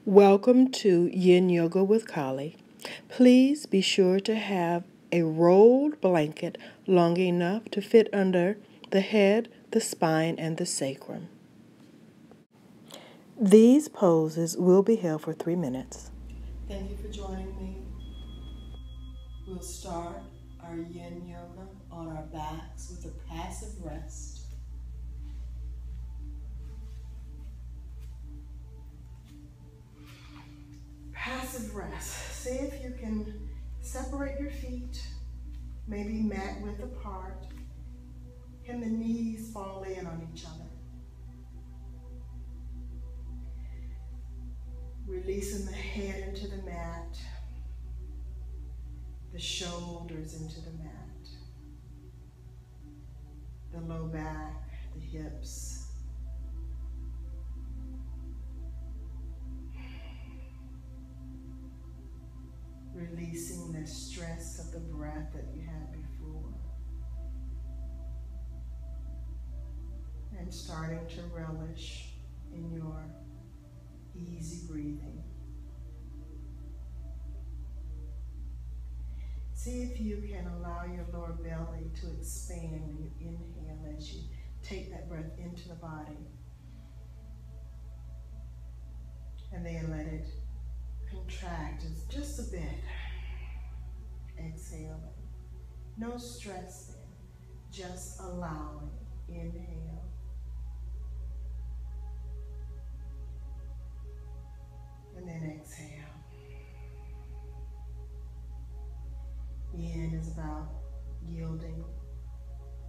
Welcome to Yin Yoga with Kali. Please be sure to have a rolled blanket long enough to fit under the head, the spine, and the sacrum. These poses will be held for 3 minutes. Thank you for joining me. We'll start our Yin Yoga on our backs with a passive rest. Passive rest. See if you can separate your feet, maybe mat width apart. Can the knees fall in on each other? Releasing the head into the mat, the shoulders into the mat, the low back, the hips. Releasing the stress of the breath that you had before. And starting to relish in your easy breathing. See if you can allow your lower belly to expand when you inhale as you take that breath into the body. And then let it contract just a bit. Exhaling. No stress then, just allowing. Inhale. And then exhale. Yin is about yielding,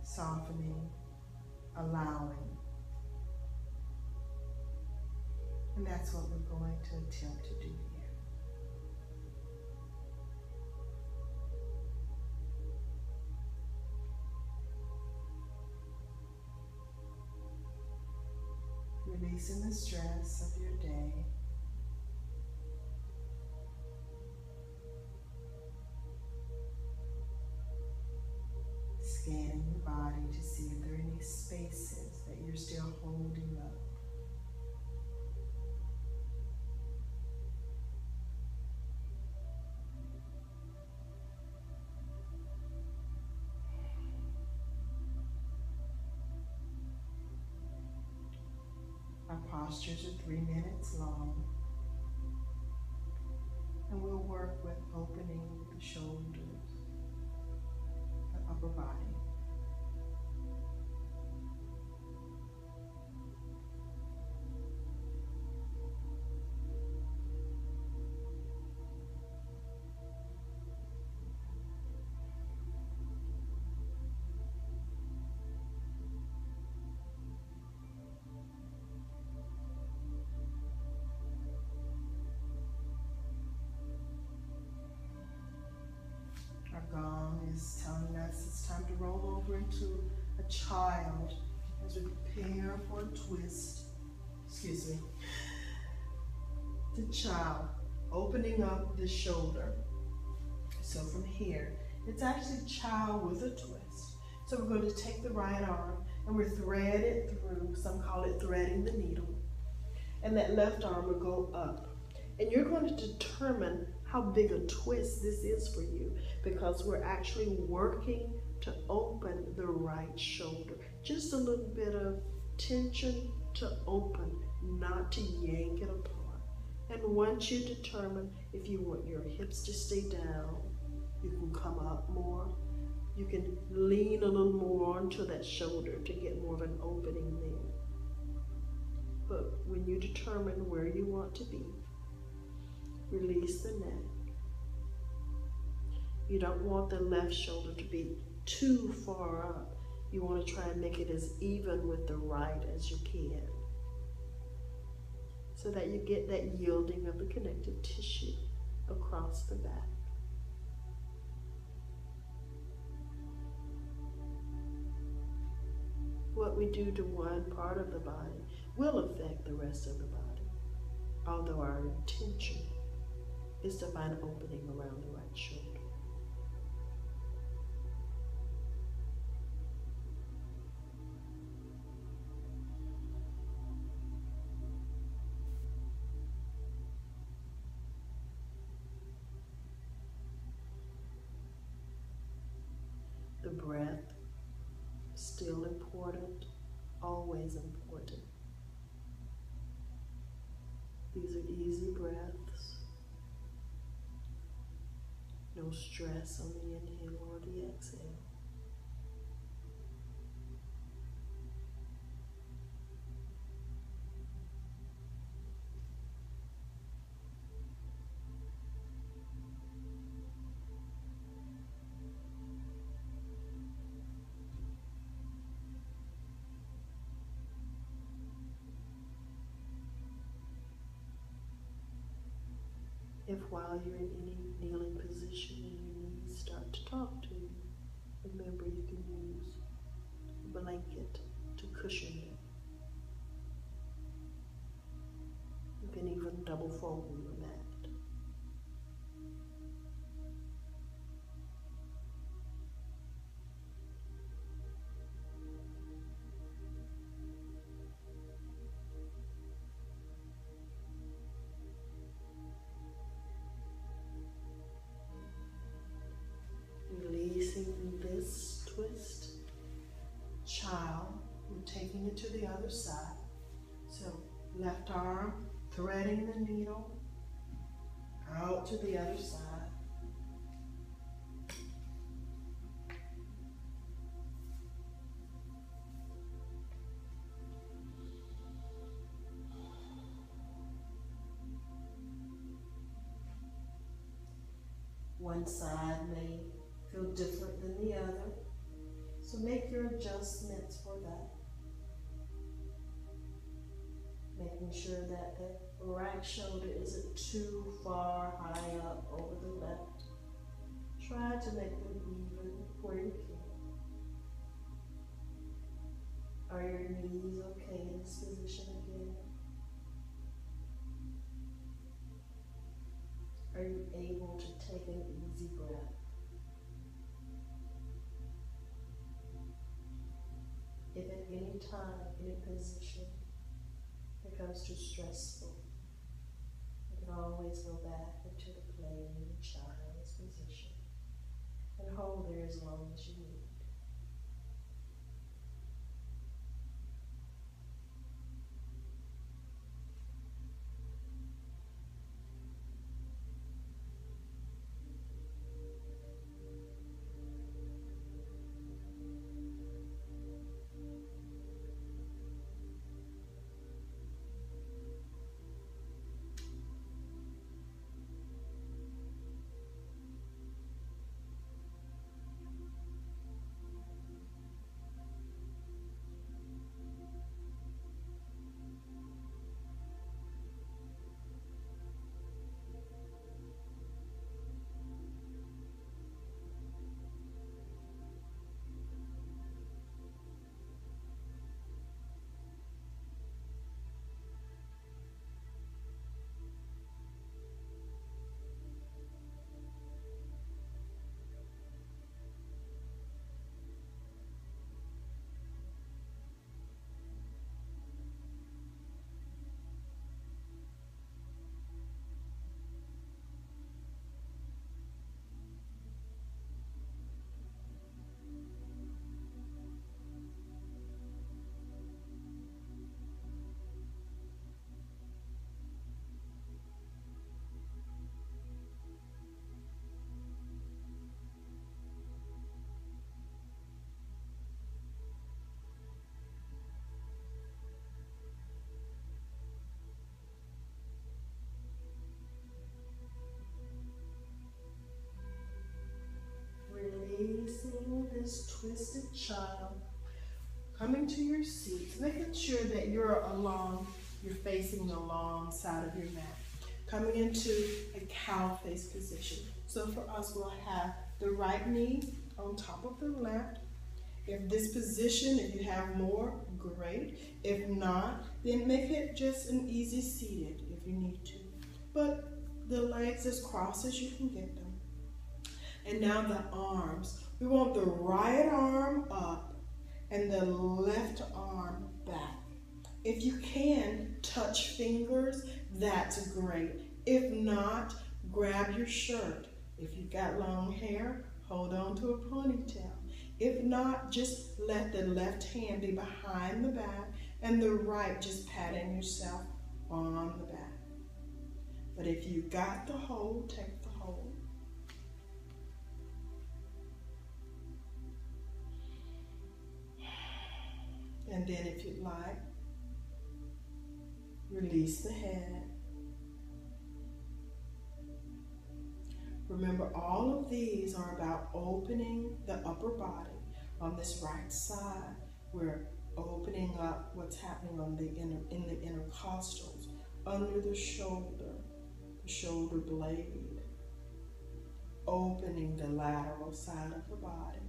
softening, allowing. And that's what we're going to attempt to do here. Releasing the stress of your day. Scanning your body to see if there are any spaces that you're still holding up. Our postures are 3 minutes long. And we'll work with opening the shoulders, the upper body. Our gong is telling us it's time to roll over into a child as we prepare for a twist. Excuse me. The child, opening up the shoulder. So from here, it's actually child with a twist. So we're going to take the right arm and we're thread it through. Some call it threading the needle. And that left arm will go up. And you're going to determine how big a twist this is for you, because we're actually working to open the right shoulder. Just a little bit of tension to open, not to yank it apart. And once you determine if you want your hips to stay down, you can come up more. You can lean a little more onto that shoulder to get more of an opening there. But when you determine where you want to be, release the neck. You don't want the left shoulder to be too far up. You want to try and make it as even with the right as you can, so that you get that yielding of the connective tissue across the back. What we do to one part of the body will affect the rest of the body, although our intention is to find an opening around the right shoulder. breath, still important, always important. These are easy breaths. No stress on the inhale or the exhale. If while you're in any kneeling position and your knees start to talk to you, remember you can use a blanket to cushion them. You can even double fold your mat. Releasing this twist, child, we're taking it to the other side. So left arm, threading the needle, out to the other side. One side may feel different than the other, so make your adjustments for that. Making sure that the right shoulder isn't too far high up over the left. Try to make them even where you can. Are your knees okay in this position again? Are you able to take an easy breath? If at any time, any position becomes too stressful, you can always go back into the playing child's position and hold there as long as you need. Releasing this twisted child, coming to your seat, making sure that you're facing the long side of your mat. Coming into a cow face position. So for us, we'll have the right knee on top of the left. If this position, if you have more, great. If not, then make it just an easy seated if you need to. But the legs as crossed as you can get them. And now the arms. We want the right arm up and the left arm back. If you can touch fingers, that's great. If not, grab your shirt. If you've got long hair, hold on to a ponytail. If not, just let the left hand be behind the back and the right just patting yourself on the back. But if you got the hold, take the hold. And then if you'd like, release the head. Remember, all of these are about opening the upper body. On this right side, we're opening up what's happening on the in the intercostals, under the shoulder blade, opening the lateral side of the body.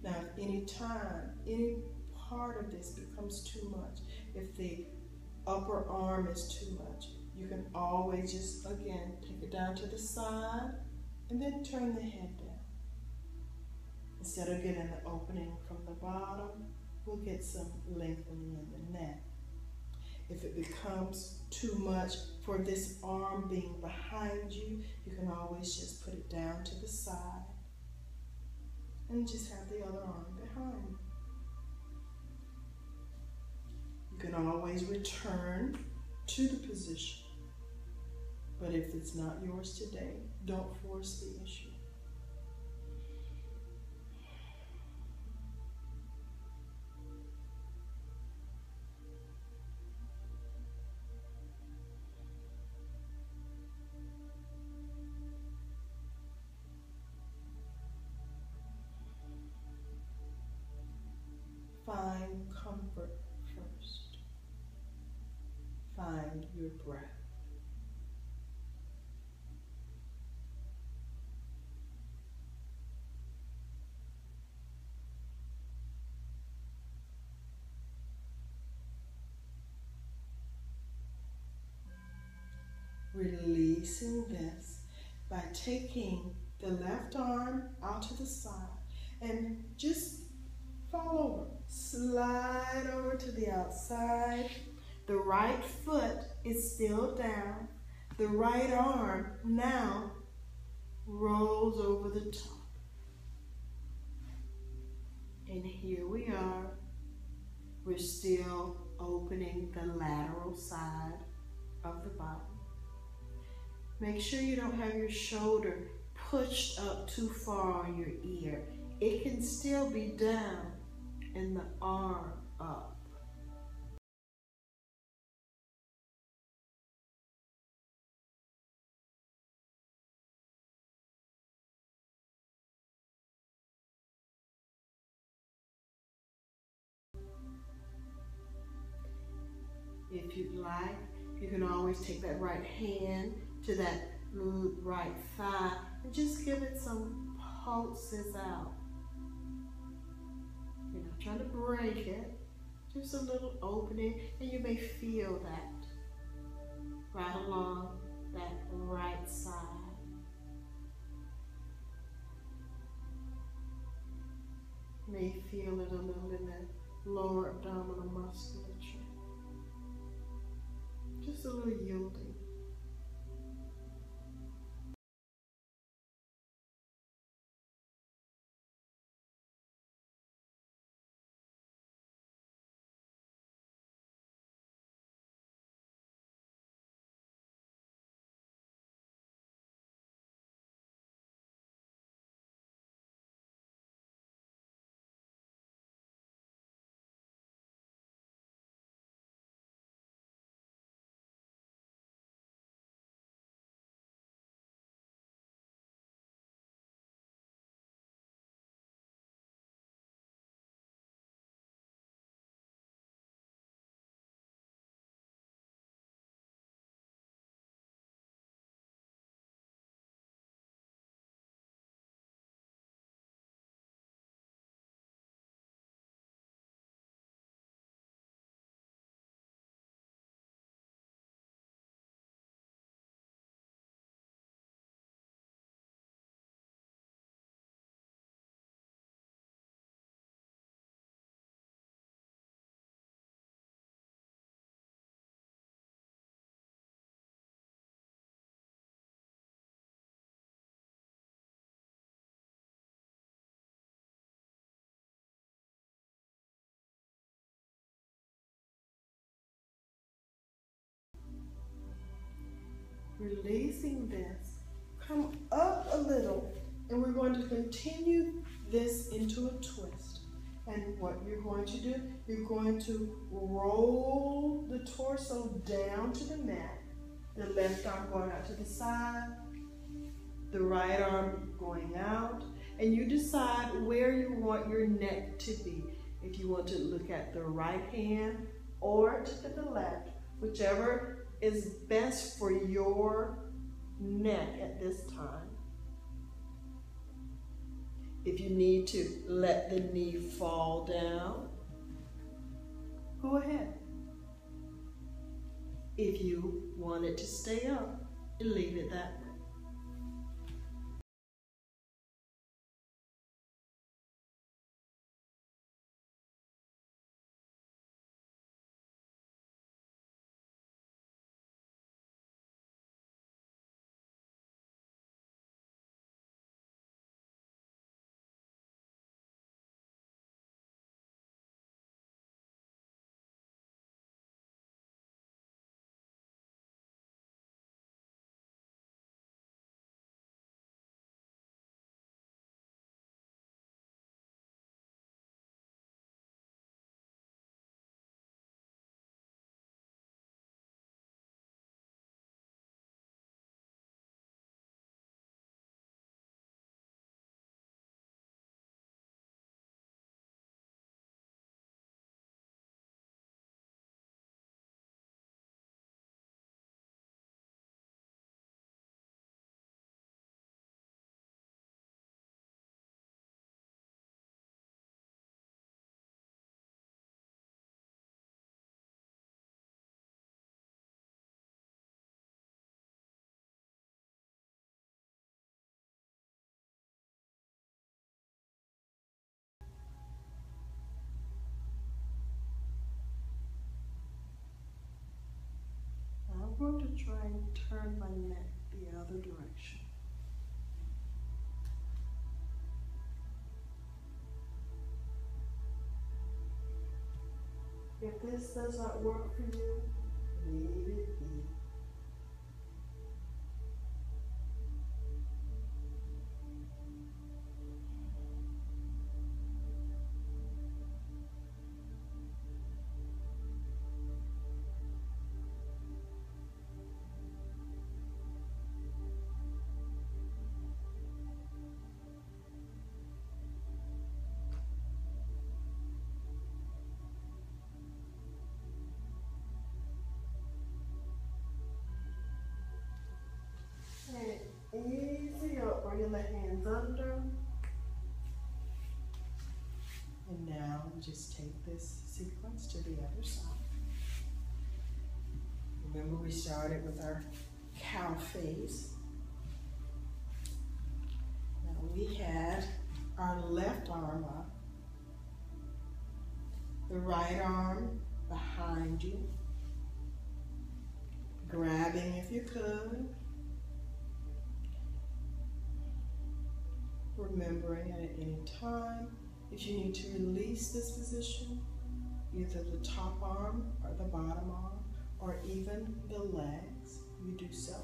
Now, if any part of this becomes too much, if the upper arm is too much, you can always just, again, take it down to the side and then turn the head down. Instead of getting the opening from the bottom, we'll get some lengthening in the neck. If it becomes too much for this arm being behind you, you can always just put it down to the side and just have the other arm behind. You can always return to the position, but if it's not yours today, don't force the issue. Find comfort first. Find your breath. Releasing this by taking the left arm out to the side and just fall over. Slide over to the outside. The right foot is still down. The right arm now rolls over the top. And here we are. We're still opening the lateral side of the body. Make sure you don't have your shoulder pushed up too far on your ear. It can still be down and the arm up. If you'd like, you can always take that right hand to that right thigh and just give it some pulses out. You're not trying to break it, just a little opening, and you may feel that right along that right side. You may feel it a little in the lower abdominal musculature. Just a little yielding. Releasing this. Come up a little, and we're going to continue this into a twist. And what you're going to do, you're going to roll the torso down to the mat. The left arm going out to the side, the right arm going out, and you decide where you want your neck to be. If you want to look at the right hand or to the left, whichever is best for your neck at this time. If you need to let the knee fall down, go ahead. If you want it to stay up, leave it that way. I'm going to try and turn my neck the other direction. If this does not work for you, leave it be. Easy up, bringing the hands under. And now just take this sequence to the other side. Remember we started with our cow face. Now we had our left arm up, the right arm behind you, grabbing if you could. Remembering at any time, if you need to release this position, either the top arm or the bottom arm, or even the legs, you do so.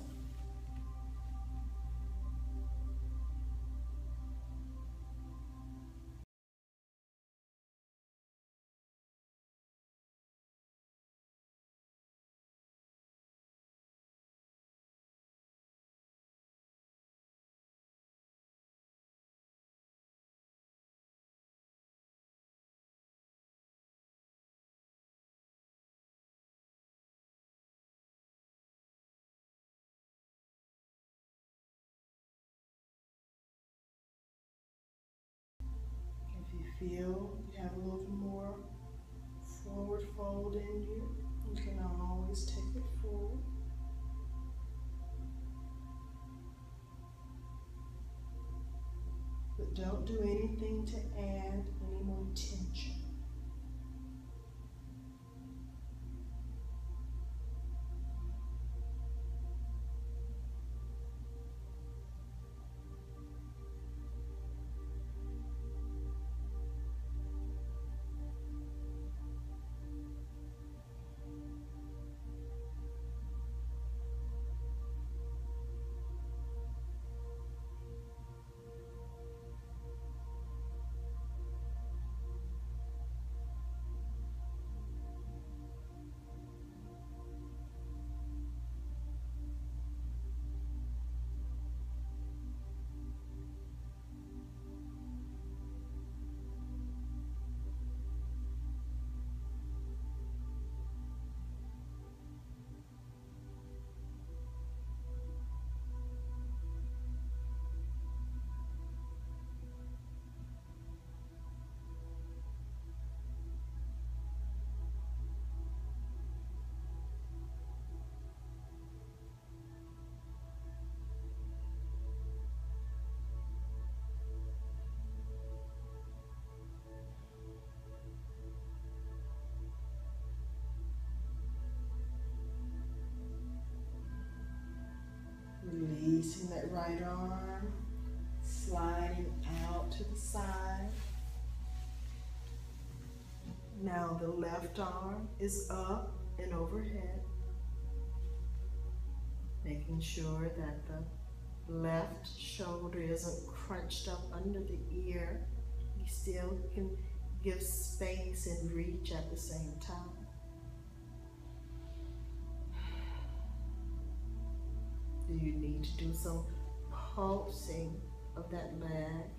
Feel you have a little more forward fold in you. You can always take it forward. But don't do anything to add any more tension. right arm sliding out to the side. Now the left arm is up and overhead, making sure that the left shoulder isn't crunched up under the ear. You still can give space and reach at the same time. Do you need to do some pulsing of that leg?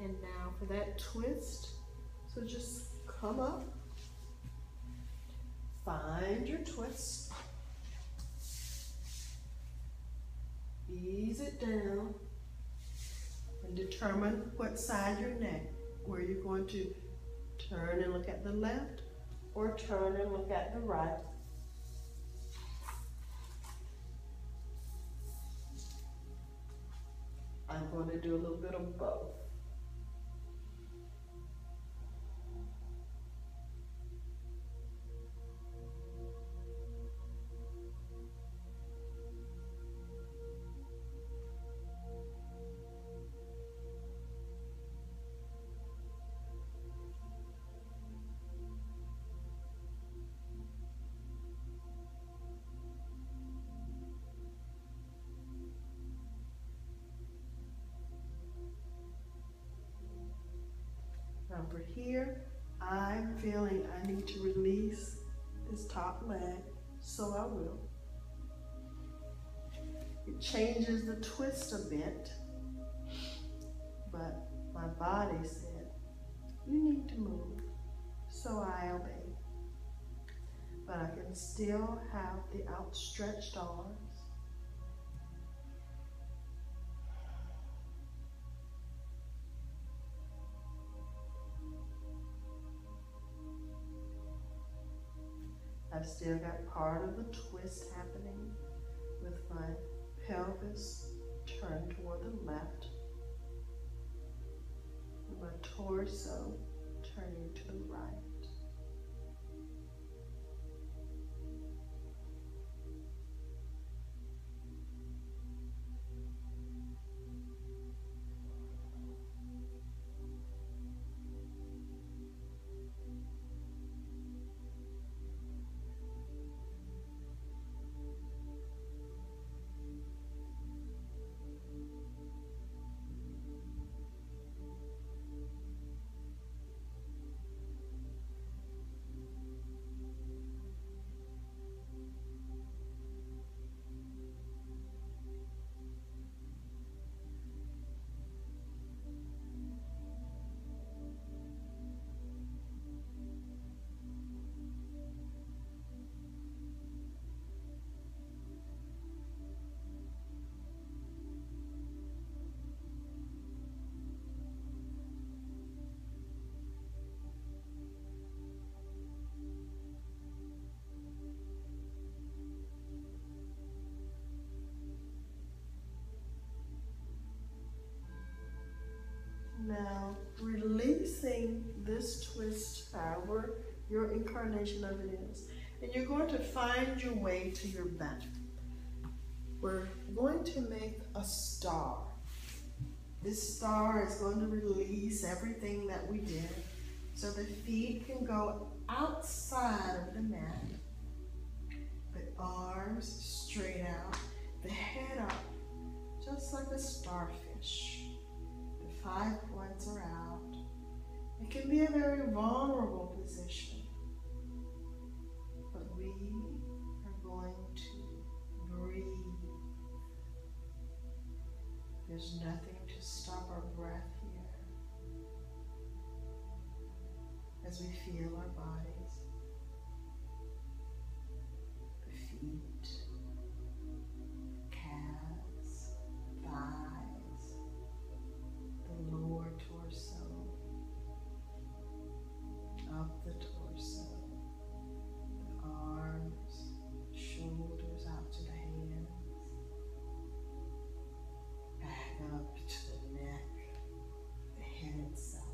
And now for that twist, so just come up, find your twist, ease it down, and determine what side your neck, where you're going to turn and look at the left or turn and look at the right. I'm going to do a little bit of both. Now for here, I'm feeling I need to release this top leg, so I will. It changes the twist a bit, but my body said, you need to move, so I obeyed. But I can still have the outstretched arms. I've still got part of the twist happening with my pelvis turned toward the left, and my torso turning to the right. releasing this twist, however your incarnation of it is. And you're going to find your way to your back. We're going to make a star. This star is going to release everything that we did so the feet can go outside of the mat. The arms straight out, the head up, just like a starfish. The 5 points are out. It can be a very vulnerable position, but we are going to breathe. There's nothing to stop our breath here as we feel our bodies, the feet, calves, thighs, the lower torso, up the torso, the arms, shoulders out to the hands, back up to the neck, the head itself.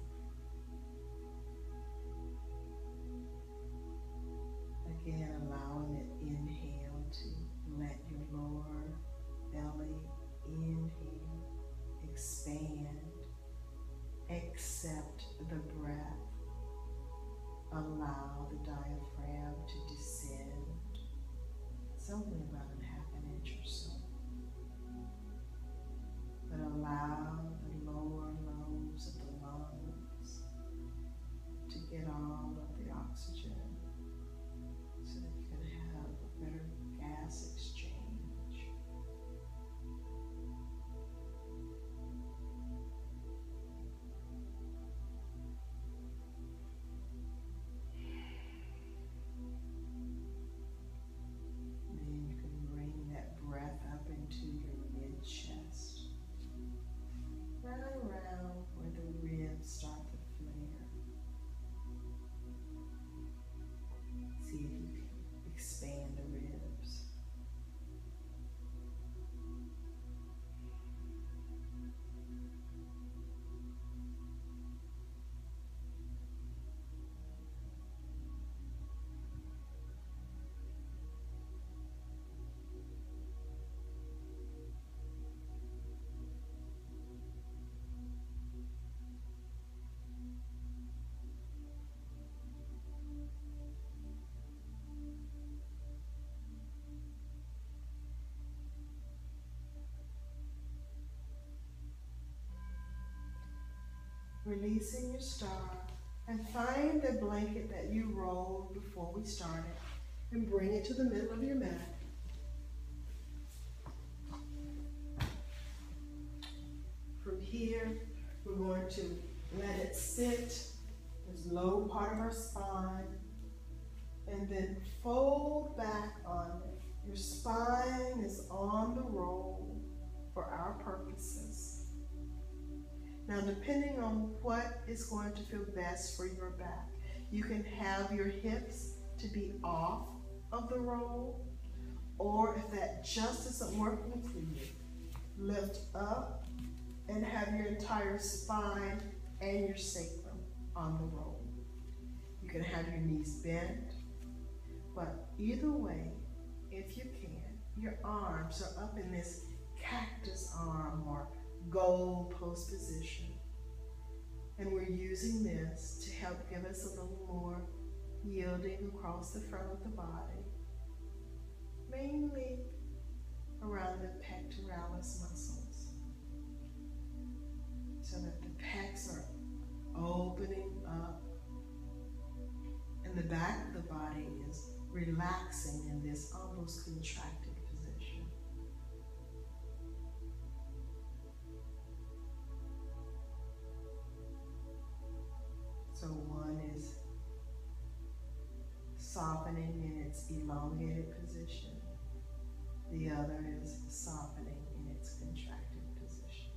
Again, allowing it inhale to let your lower belly inhale, expand, accept the breath, allow the diaphragm to descend. It's only about a half an inch or so. But allow the lower lobes of the lungs to get all of the oxygen so that you can have a better gas exchange. Then you can bring that breath up into your mid-chest, right around where the ribs start to flare. See if you can expand the ribs. Releasing your star, and find the blanket that you rolled before we started and bring it to the middle of your mat. From here, we're going to let it sit, this low part of our spine, and then fold back on it. Your spine is on the roll for our purposes. Now, depending on what is going to feel best for your back, you can have your hips to be off of the roll, or if that just isn't working for you, lift up and have your entire spine and your sacrum on the roll. You can have your knees bent, but either way, if you can, your arms are up in this cactus arm or gold post position. And we're using this to help give us a little more yielding across the front of the body, mainly around the pectoralis muscles, so that the pecs are opening up and the back of the body is relaxing in this almost contracted position. So one is softening in its elongated position. The other is softening in its contracted position.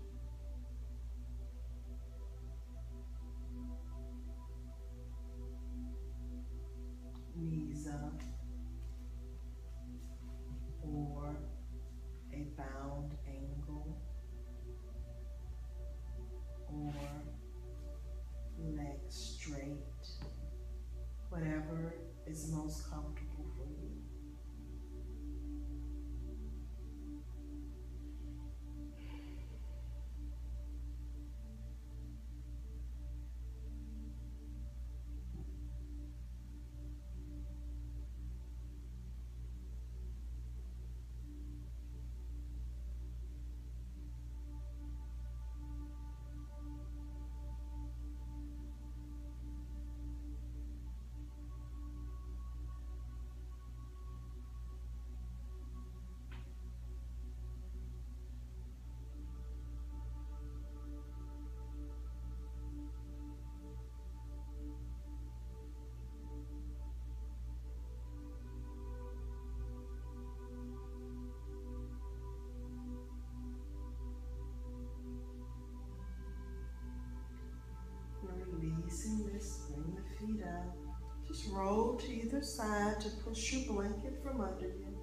Knees up, or a bound angle, or legs to either side to push your blanket from under you.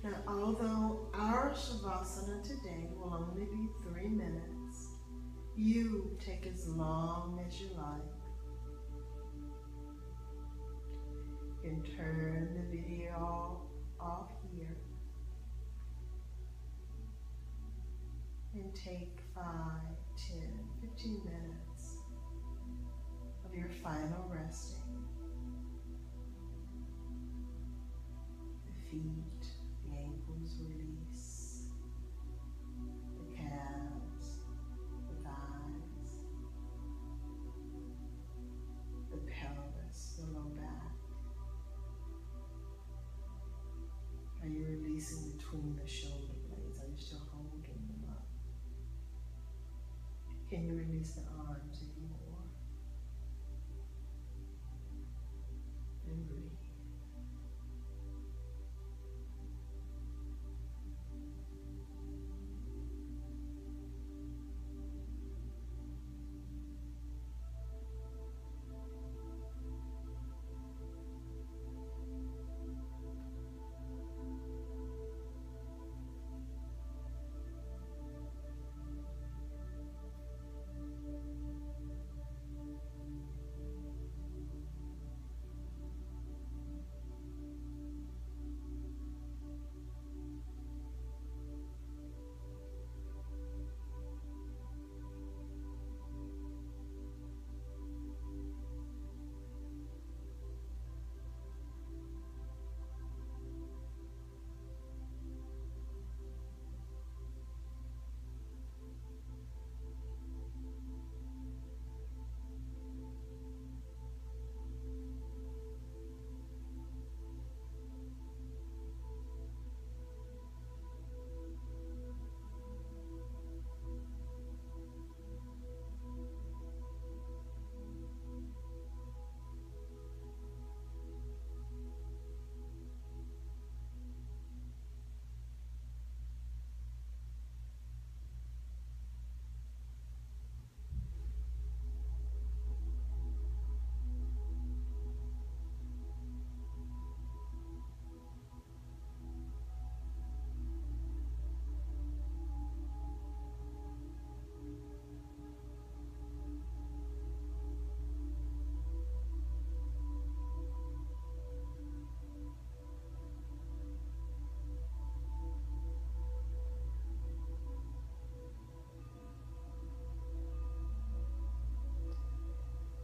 Now, although our Shavasana today will only be 3 minutes, you take as long as you like. You can turn the video off here and take 5, 10, 15 minutes of your final resting. The feet, the ankles release, the calves, the thighs, the pelvis, the low back. Are you releasing between the shoulder blades? Are you still holding them up? Can you release the arms anymore? And breathe.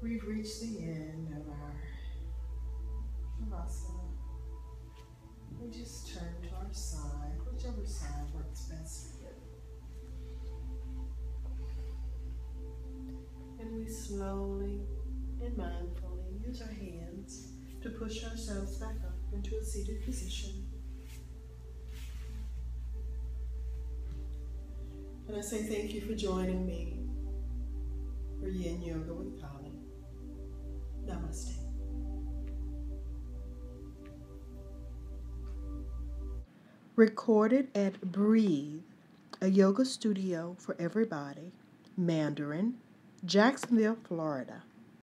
We've reached the end of our Shavasana. We just turn to our side, whichever side works best for you. And we slowly and mindfully use our hands to push ourselves back up into a seated position. And I say thank you for joining me for Yin Yoga with Kali. Namaste. Recorded at Breathe, a yoga studio for everybody, Mandarin, Jacksonville, Florida.